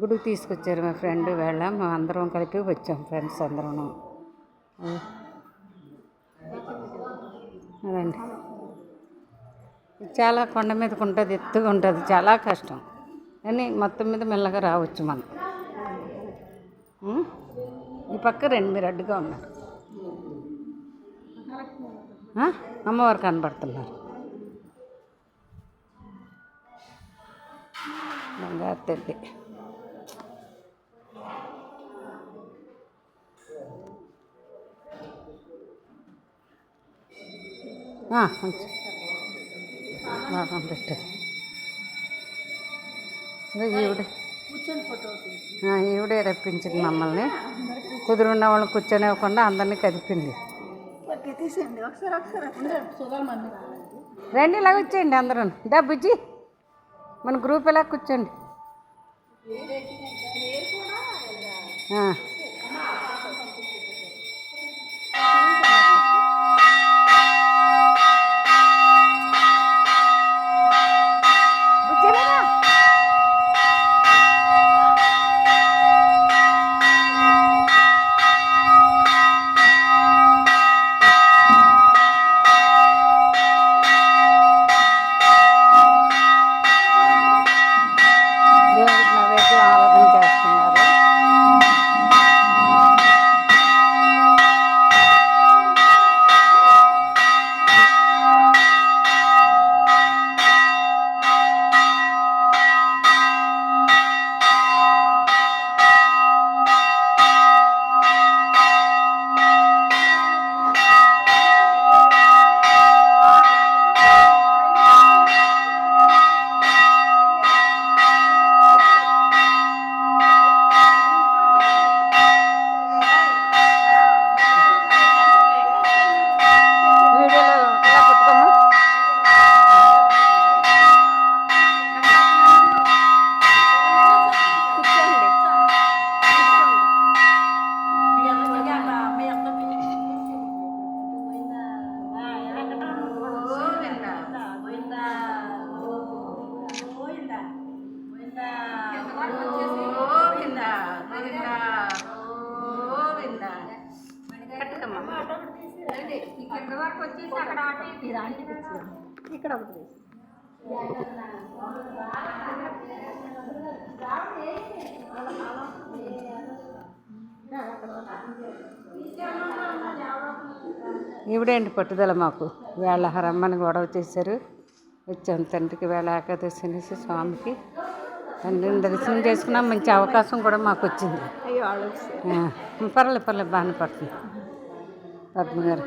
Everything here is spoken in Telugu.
గుడికి తీసుకొచ్చారు మా ఫ్రెండ్ వేళ మా అందరం కలిపి వచ్చాం ఫ్రెండ్స్ అందరం. అదండి చాలా కొండ మీదకి ఉంటుంది, ఎత్తుగా ఉంటుంది, చాలా కష్టం కానీ మొత్తం మీద మెల్లగా రావచ్చు మనం. ఈ పక్క రండి, మీరు అడ్డుగా ఉన్నారు. అమ్మవారు కనబడుతున్నారు. బంగారు తల్లి. బాగా పెట్టారు. ఈవిడే రప్పించింది మమ్మల్ని. కుదురున్న వాళ్ళని కూర్చొనివ్వకుండా అందరినీ కదిపింది. రండి ఇలా వచ్చేయండి అందరూ. దా బుజ్జి, మన గ్రూప్ ఎలా కూర్చోండి. ఇక్కడ ఈవిడేంటి పట్టుదల మాకు. వేళ రమ్మని గొడవ చేశారు, వచ్చాం. తండ్రికి వేళ ఏకాదశి అనేసి స్వామికి తండ్రిని దర్శనం చేసుకున్నాం. మంచి అవకాశం కూడా మాకు వచ్చింది. పర్లేదు బాగానే పడుతుంది. పద్మ గారు